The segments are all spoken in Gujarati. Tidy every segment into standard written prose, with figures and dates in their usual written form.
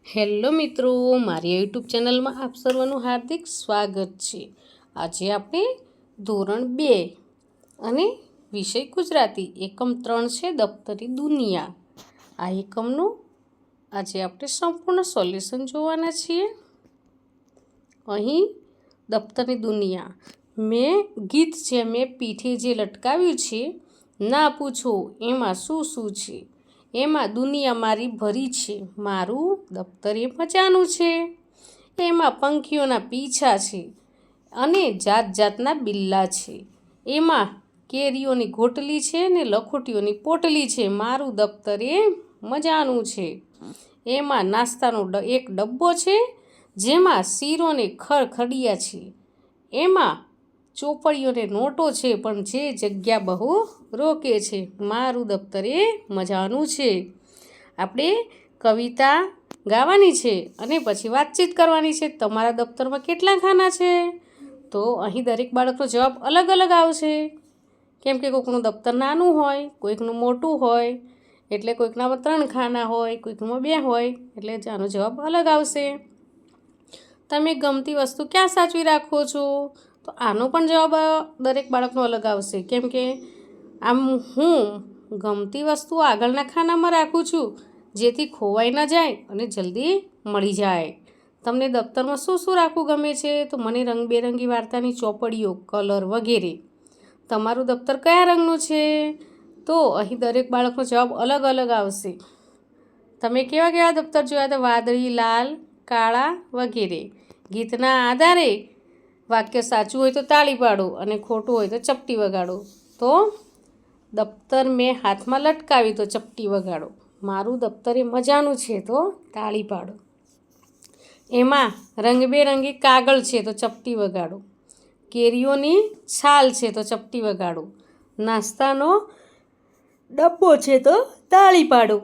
હેલો મિત્રો, મારી યુટ્યુબ ચેનલમાં આપ સર્વનું હાર્દિક સ્વાગત છે। આજે આપણે ધોરણ 2 અને વિષય ગુજરાતી એકમ 3 છે દફતરી દુનિયા। આ એકમનું આજે આપણે સંપૂર્ણ સોલ્યુશન જોવાના છીએ। અહીં દફતરી દુનિયા મેં ગીત છે મેં પીઠે જે લટકાવ્યું છે, ના પૂછો એમાં શું શું છે, એમાં દુનિયા મારી ભરી છે, મારું દફતર એ મજાનું છે। એમાં પંખીઓના પીછા છે અને જાત જાતના બિલ્લા છે, એમાં કેરીઓની ગોટલી છે ને લખોટીઓની પોટલી છે, મારું દફતર એ મજાનું છે। એમાં નાસ્તાનો એક ડબ્બો છે જેમાં શીરો ને ખરખડિયા છે, એમાં ચોપડીઓને નોટો છે પણ જે જગ્યા બહુ રોકે છે, મારું દફતર એ મજાનું છે। આપણે કવિતા ગાવાની છે અને પછી વાતચીત કરવાની છે। તમારા દફતરમાં કેટલા ખાના છે? તો અહીં દરેક બાળકનો જવાબ અલગ અલગ આવશે, કેમ કે કોઈકનું દફતર નાનું હોય, કોઈકનું મોટું હોય, એટલે કોઈકનામાં 3 ખાના હોય, કોઈકમાં 2 હોય, એટલે આનો જવાબ અલગ આવશે। તમે ગમતી વસ્તુ ક્યાં સાચવી રાખો છો? તો આનો પણ જવાબ દરેક બાળકનો અલગ આવશે, કેમ કે આમ હું ગમતી વસ્તુ આગળના ખાનામાં રાખું છું, જેથી ખોવાઈ ન જાય અને જલ્દી મળી જાય। તમને દફતરમાં શું શું રાખવું ગમે છે? તો મને રંગબેરંગી વાર્તાની ચોપડીઓ, કલર વગેરે। તમારું દફતર કયા રંગનું છે? તો અહીં દરેક બાળકનો જવાબ અલગ અલગ આવશે। તમે કેવા કેવા દફતર જોયા? તો વાદળી, લાલ, કાળા વગેરે। ગીતના આધારે વાક્ય સાચું હોય તો તાળી પાડો અને ખોટું હોય તો ચપટી વગાડો। તો દફતર મેં હાથમાં લટકાવી તો ચપટી વગાડો, મારું દફતર એ મજાનું છે તો તાળી પાડો। એમાં રંગબેરંગી કાગળ છે તો ચપટી વગાડો, કેરીઓની છાલ છે તો ચપટી વગાડો, નાસ્તાનો ડબ્બો છે તો તાળી પાડો,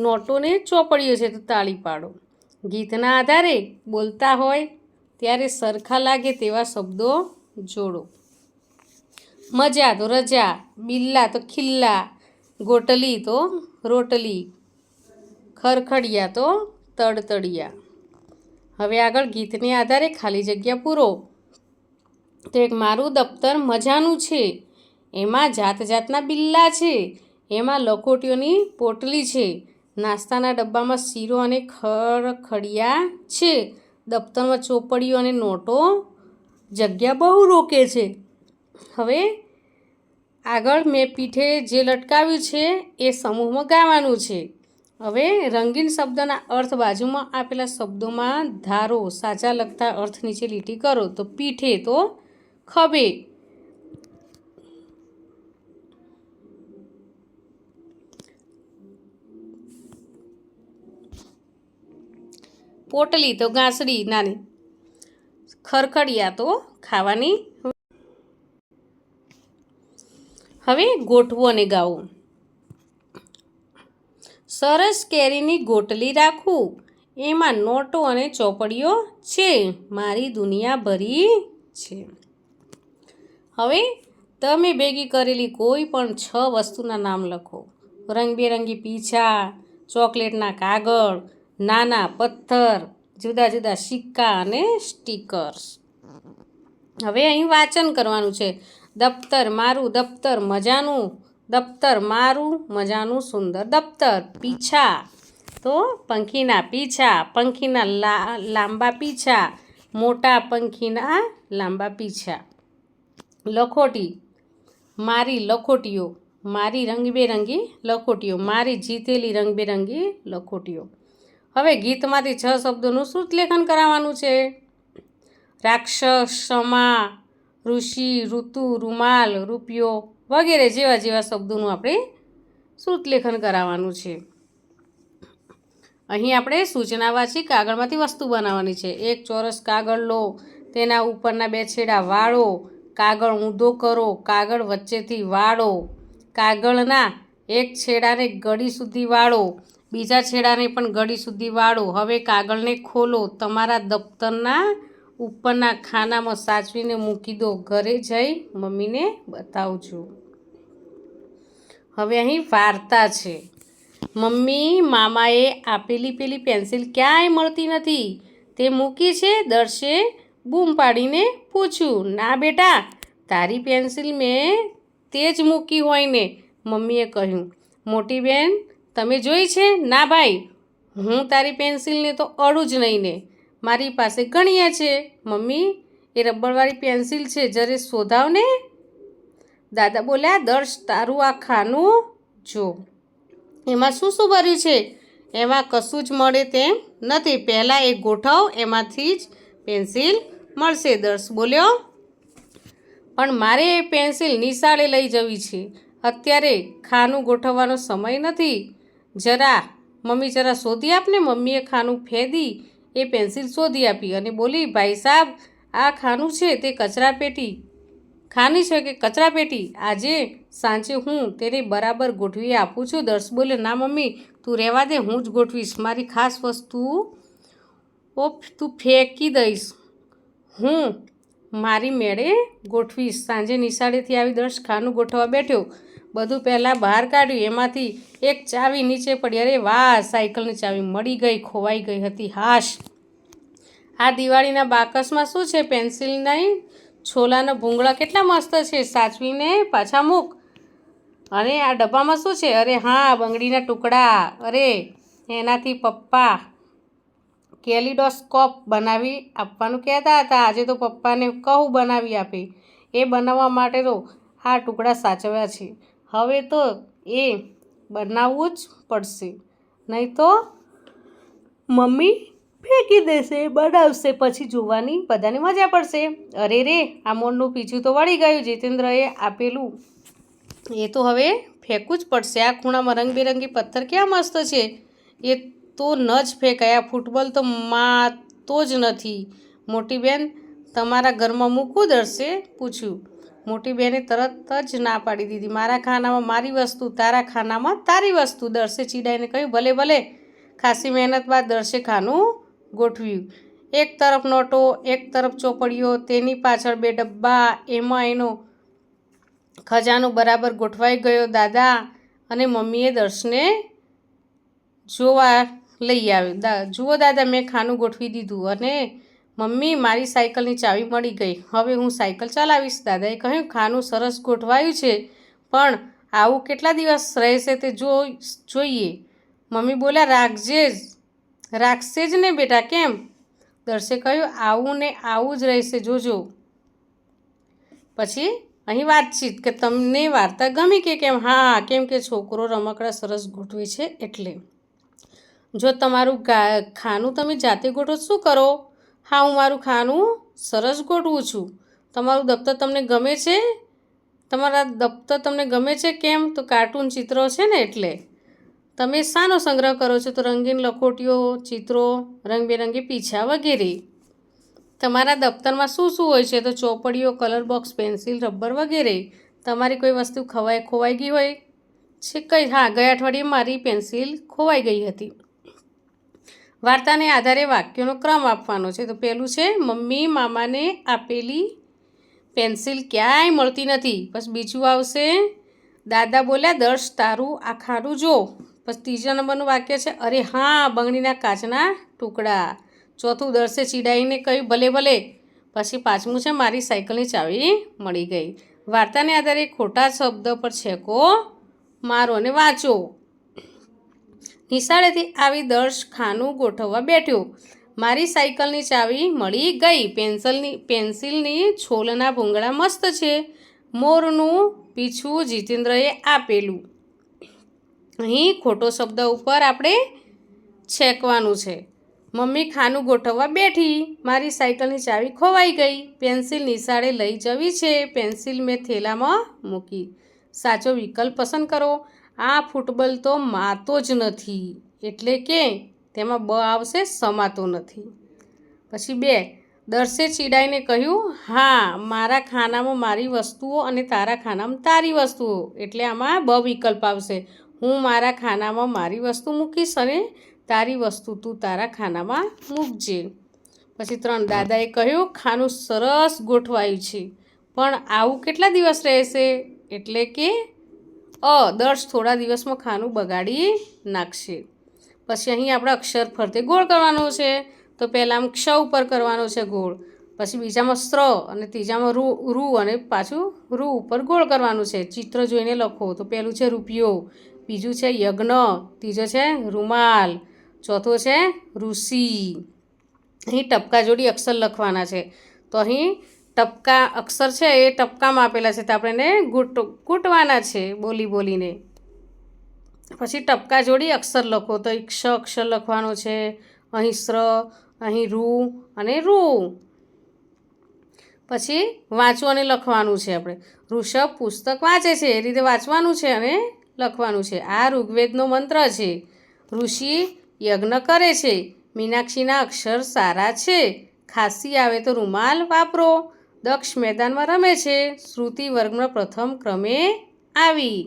નોટોને ચોપડીઓ છે તો તાળી પાડો। ગીતના આધારે બોલતા હોય ત્યારે સરખા લાગે તેવા શબ્દો જોડો। મજા તો રજા, બિલ્લા તો ખિલ્લા, ગોટલી તો રોટલી, ખરખડિયા તો તડતડિયા। હવે આગળ ગીતને આધારે ખાલી જગ્યા પૂરો। તો એક મારું દફતર મજાનું છે, એમાં જાત જાતના બિલ્લા છે, એમાં લખોટીઓની પોટલી છે, નાસ્તાના ડબ્બામાં શીરો અને ખરખડિયા છે, દફતરમાં ચોપડીઓ અને નોટો જગ્યા બહુ રોકે છે। હવે આગળ મેં પીઠે જે લટકાવ્યું છે એ સમૂહમાં ગાવાનું છે। હવે રંગીન શબ્દના અર્થ બાજુમાં આપેલા શબ્દોમાં ધારો, સાચા લગતા અર્થ નીચે લીટી કરો। તો પીઠે તો ખભે, પોટલી તો ગાંસડી નાની, ખરખડિયા તો ખાવાની। હવે ગોઠવું અને ગાવું। સરસ કેરીની ગોટલી રાખું, એમાં નોટો અને ચોપડીઓ છે, મારી દુનિયા ભરી છે। હવે તમે ભેગી કરેલી કોઈ પણ 6 વસ્તુના નામ લખો। રંગબેરંગી પીછા, ચોકલેટના કાગળ, નાના પથ્થર, જુદા જુદા સિક્કા અને સ્ટીકર્સ। હવે અહીં વાંચન કરવાનું છે। દફતર મારું દફતર મજાનું, દફતર મારું મજાનું સુંદર દફતર। પીછા તો પંખીના પીછા, પંખીના લાંબા પીછા, મોટા પંખીના લાંબા પીછા। લખોટી મારી લખોટીઓ, મારી રંગબેરંગી લખોટીઓ, મારી જીતેલી રંગબેરંગી લખોટીઓ। હવે ગીતમાંથી 6 શબ્દોનું શ્રુતલેખન કરાવવાનું છે। રાક્ષસ, ક્ષમા, ઋષિ, ઋતુ, રૂમાલ, રૂપિયો વગેરે જેવા જેવા શબ્દોનું આપણે શ્રુતલેખન કરાવવાનું છે। અહીં આપણે સૂચનાવાચી કાગળમાંથી વસ્તુ બનાવવાની છે। એક ચોરસ કાગળ લો, તેના ઉપરના 2 છેડા વાળો, કાગળ ઊંધો કરો, કાગળ વચ્ચેથી વાળો, કાગળના એક છેડાને ગળી સુધી વાળો, બીજા છેડાને પણ ગળી સુધી વાળો। હવે કાગળને ખોલો, તમારા દફતરના ઉપરના ખાનામાં સાચવીને મૂકી દો, ઘરે જઈ મમ્મીને બતાવજો। હવે અહીં વાર્તા છે। મમ્મી મામાએ આપેલી પેલી પેન્સિલ ક્યાંય મળતી નથી, તે મૂકી છે? દર્શે બૂમ પાડીને પૂછ્યું. ના બેટા, તારી પેન્સિલ મેં તે જ મૂકી હોય ને, મમ્મીએ કહ્યું. મોટી બેન, તમે જોઈ છે? ના ભાઈ, હું તારી પેન્સિલને તો અડું જ નહીં ને, મારી પાસે ઘણીએ છે. મમ્મી, એ રબરવાળી પેન્સિલ છે, જરે શોધાવ ને. દાદા બોલ્યા. દર્શ, તારું આ ખાનું જો, એમાં શું શું ભર્યું છે? એમાં કશું જ મળે તેમ નથી, પહેલાં એક ગોઠવ, એમાંથી જ પેન્સિલ મળશે. દર્શ બોલ્યો. પણ મારે એ પેન્સિલ નિશાળે લઈ જવી છે, અત્યારે ખાનું ગોઠવવાનો સમય નથી. મમ્મી જરા શોધી આપને. મમ્મીએ ખાનું ફેદી એ પેન્સિલ શોધી આપી અને બોલી. ભાઈ સાહેબ, આ ખાનું છે તે કચરાપેટી ખાની છે કે કચરાપેટી? આજે સાંજે હું તેને બરાબર ગોઠવી આપું છું. દર્શ બોલ્યો. ના મમ્મી, તું રહેવા દે, હું જ ગોઠવીશ. મારી ખાસ વસ્તુ તું ફેંકી દઈશ, હું મારી મેળે ગોઠવીશ. સાંજે નિશાળેથી આવી દર્શ ખાનું ગોઠવવા બેઠ્યો. બધું પહેલાં બહાર કાઢ્યું, એમાંથી એક ચાવી નીચે પડી. અરે વાહ, સાયકલની ચાવી મળી ગઈ, ખોવાઈ ગઈ હતી. હાશ, આ દિવાળીના બાકસમાં શું છે? પેન્સિલ નહીં, છોલાના ભૂંગળા કેટલા મસ્ત છે, સાચવીને પાછા મૂક. અને આ ડબ્બામાં શું છે? અરે હા, બંગડીના ટુકડા. અરે એનાથી પપ્પા કેલિડોસ્કોપ બનાવી આપવાનું કહેતા હતા. આજે તો પપ્પાને કહું બનાવી આપે. એ બનાવવા માટે તો આ ટુકડા સાચવ્યા છે. હવે તો એ બનાવવું જ પડશે, નહીં તો મમ્મી ફેંકી દેશે. બનાવશે પછી જોવાની બધાને મજા પડશે. અરે રે, આ મોરનું પીછું તો વળી ગયું. જીતેન્દ્રએ આપેલું એ તો હવે ફેંકવું જ પડશે. આ ખૂણામાં રંગબેરંગી પથ્થર ક્યાં મસ્ત છે, એ તો ન જ ફેંકાય. આ ફૂટબોલ તો માતો જ નથી. મોટી બેન, તમારા ઘરમાં મૂકવું? દર્શે પૂછ્યું. મોટી બેને તરત જ ના પાડી દીધી. મારા ખાનામાં મારી વસ્તુ, તારા ખાનામાં તારી વસ્તુ. દર્શે ચીડાઈને કહ્યું. ભલે ભલે. ખાસી મહેનત બાદ દર્શે ખાનું ગોઠવ્યું. એક તરફ નોટો, એક તરફ ચોપડીઓ, તેની પાછળ બે ડબ્બા, એમાં એનો ખજાનો બરાબર ગોઠવાઈ ગયો. દાદા અને મમ્મીએ દર્શને જોવા લઈ આવ્યો. જુઓ દાદા, મેં ખાનું ગોઠવી દીધું, અને મમ્મી, મારી સાયકલની ચાવી મળી ગઈ, હવે હું સાયકલ ચલાવીશ. દાદાએ કહ્યું. ખાનું સરસ ગોઠવાયું છે, પણ આવું કેટલા દિવસ રહેશે તે જોઈએ. મમ્મી બોલ્યા. રાખશે જ ને બેટા. કેમ? દર્શે કહ્યું. આવું ને આવું જ રહેશે, જોજો. પછી અહીં વાતચીત કે તમને વાર્તા ગમી કે કેમ? હા, કેમ કે છોકરો રમકડા સરસ ગોઠવે છે એટલે. જો તમારું ખાનું તમે જાતે ગોઠવો શું કરો? હા, હું મારું ખાનું સરસ ગોઠવું છું. તમારું દફતર તમને ગમે છે? તમારા દફતર તમને ગમે છે કેમ? તો કાર્ટૂન ચિત્રો છે ને એટલે. તમે શાનો સંગ્રહ કરો છો? તો રંગીન લખોટીઓ, ચિત્રો, રંગબેરંગી પીંછા વગેરે. તમારા દફતરમાં શું શું હોય છે? તો ચોપડીઓ, કલર બોક્સ, પેન્સિલ, રબર વગેરે. તમારી કોઈ વસ્તુ ખોવાઈ ગઈ હોય છે કઈ? હા, ગયા અઠવાડિયે મારી પેન્સિલ ખોવાઈ ગઈ હતી. વાર્તાને આધારે વાક્યોનો ક્રમ આપવાનો છે. તો પહેલું છે, મમ્મી મામાને આપેલી પેન્સિલ ક્યાંય મળતી નથી. પછી બીજું આવશે, દાદા બોલ્યા. દર્શ, તારું આ ખાનું જો. પછી ત્રીજા નંબરનું વાક્ય છે, અરે હા, બંગડીના કાચના ટુકડા. ચોથું, દર્શે ચીડાઈને કહ્યું. ભલે ભલે. પછી પાંચમું છે, મારી સાયકલની ચાવી મળી ગઈ. વાર્તાને આધારે ખોટા શબ્દ પર છેકો મારો અને વાંચો. નિશાળેથી આવી દર્શ ખાનું ગોઠવવા બેઠ્યો. મારી સાયકલની ચાવી મળી ગઈ. પેન્સિલની છોલના ભૂંગળા મસ્ત છે. મોરનું પીછું જીતેન્દ્રએ આપેલું. અહીં ખોટો શબ્દ ઉપર આપણે છેકવાનું છે. મમ્મી ખાનું ગોઠવવા બેઠી. મારી સાયકલની ચાવી ખોવાઈ ગઈ. પેન્સિલ નિશાળે લઈ જવી છે. પેન્સિલ મેં થેલામાં મૂકી. સાચો વિકલ્પ પસંદ કરો. આ ફૂટબોલ તો માતો જ નથી, એટલે કે તેમાં બ આવશે, સમાતો નથી. પછી 2, દર્શે ચીડાઈને કહ્યું. હા, મારા ખાનામાં મારી વસ્તુઓ અને તારા ખાનામાં તારી વસ્તુઓ, એટલે આમાં બ વિકલ્પ આવશે. હું મારા ખાનામાં મારી વસ્તુ મૂકીશ અને તારી વસ્તુ તું તારા ખાનામાં મૂકજે. પછી 3, દાદાએ કહ્યું. ખાનું સરસ ગોઠવાયું છે, પણ આવું કેટલા દિવસ રહેશે? એટલે કે દર્શ થોડા દિવસમાં ખાનું બગાડી નાખશે. પછી અહીં આપણે અક્ષર ફરતે ગોળ કરવાનો છે. તો પહેલાં આમ ક્ષ ઉપર કરવાનો છે ગોળ, પછી બીજામાં સ્ત્ર અને ત્રીજામાં રૂ અને પાછું રૂ ઉપર ગોળ કરવાનું છે. ચિત્ર જોઈને લખો. તો પહેલું છે રૂપિયો, બીજું છે યજ્ઞ, ત્રીજો છે રૂમાલ, ચોથો છે ઋષિ. અહીં ટપકા જોડી અક્ષર લખવાના છે. તો અહીં ટપકા અક્ષર છે એ ટપકામાં આપેલા છે, તો આપણે એને કૂટવાના છે બોલીને. પછી ટપકા જોડી અક્ષર લખો. તો ક્ષ અક્ષર લખવાનો છે, અહીં સ્ર, અહીં રૂ અને રૂ. પછી વાંચવું અને લખવાનું છે. આપણે ઋષભ પુસ્તક વાંચે છે એ રીતે વાંચવાનું છે અને લખવાનું છે. આ ઋગ્વેદનો મંત્ર છે. ઋષિ યજ્ઞ કરે છે. મીનાક્ષીના અક્ષર સારા છે. ખાંસી આવે તો રૂમાલ વાપરો. દક્ષ મેદાનમાં રમે છે. શ્રુતિ વર્ગમાં પ્રથમ ક્રમે આવી.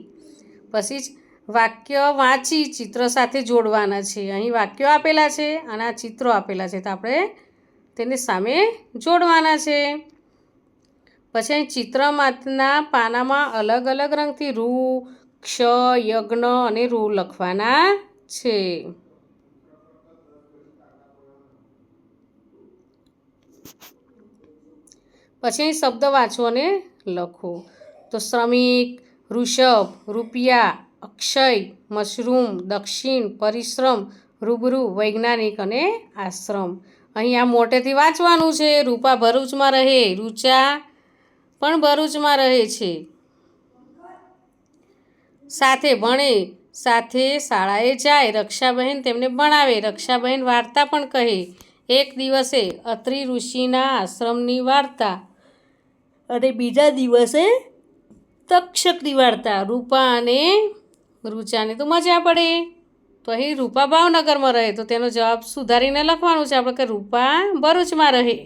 પછી જ વાક્ય વાંચી ચિત્ર સાથે જોડવાના છે. અહીં વાક્યો આપેલા છે અને આ ચિત્રો આપેલા છે, તો આપણે તેને સામે જોડવાના છે. પછી અહીં ચિત્રમાંના પાનામાં અલગ અલગ રંગથી રૂ, ક્ષ, યજ્ઞ અને રૂ લખવાના છે. પછી અહીં શબ્દ વાંચો અને લખો. તો શ્રમિક, ઋષભ, રૂપિયા, અક્ષય, મશરૂમ, દક્ષિણ, પરિશ્રમ, રૂબરૂ, વૈજ્ઞાનિક અને આશ્રમ. અહીં આ મોટેથી વાંચવાનું છે. રૂપા ભરૂચમાં રહે, રૂચા પણ ભરૂચમાં રહે છે. સાથે ભણે, સાથે શાળાએ જાય. રક્ષાબહેન તેમને ભણાવે. રક્ષાબહેન વાર્તા પણ કહે. એક દિવસે અત્રિ ઋષિના આશ્રમની વાર્તા અને બીજા દિવસે તક્ષકની વાર્તા. રૂપા અને રૂચાને તો મજા પડે. તો અહીં રૂપા ભાવનગરમાં રહે, તો તેનો જવાબ સુધારીને લખવાનું છે આપણે કે રૂપા ભરૂચમાં રહે.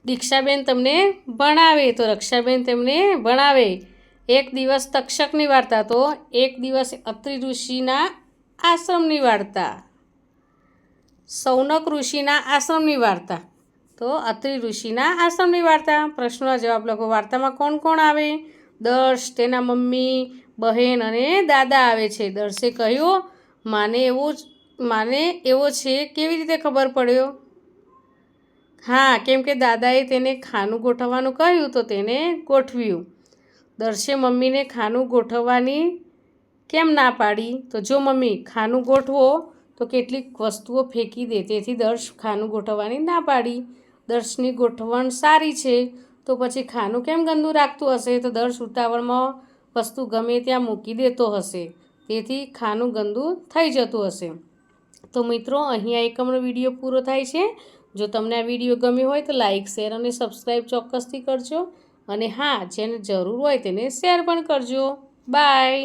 દીક્ષાબેન તમને ભણાવે, તો રક્ષાબેન તેમને ભણાવે. એક દિવસ તક્ષકની વાર્તા, તો એક દિવસ અત્રિ ઋષિના આશ્રમની વાર્તા. સૌનક ઋષિના આશ્રમની વાર્તા, તો અત્રિ ઋષિના આશ્રમની વાર્તા. પ્રશ્નનો જવાબ લખો. વાર્તામાં કોણ કોણ આવે? દર્શ, તેના મમ્મી, બહેન અને દાદા આવે છે. દર્શે કહ્યું, માને એવો છે કેવી રીતે ખબર પડ્યો? હા, કેમ કે દાદાએ તેને ખાનું ગોઠવવાનું કહ્યું તો તેને ગોઠવ્યું. દર્શે મમ્મીને ખાનું ગોઠવવાની કેમ ના પાડી? તો જો મમ્મી ખાનું ગોઠવો તો કેટલીક વસ્તુઓ ફેંકી દે, તેથી દર્શ ખાનું ગોઠવવાની ના પાડી. દર્શની ગોઠવણ સારી છે, તો પછી ખાનું કેમ ગંદુ રાખતું હશે? તો દર્શ ઉતાવળમાં વસ્તુ ગમે ત્યાં મૂકી દેતો હશે, તેથી ખાનું ગંદુ થઈ જતું હશે. તો મિત્રો, અહીં આ એકમનો વિડીયો પૂરો થાય છે. જો તમને આ વિડીયો ગમ્યો હોય તો લાઇક, શેર અને સબસ્ક્રાઈબ ચોક્કસથી કરજો. અને હા, જેને જરૂર હોય તેને શેર પણ કરજો. બાય.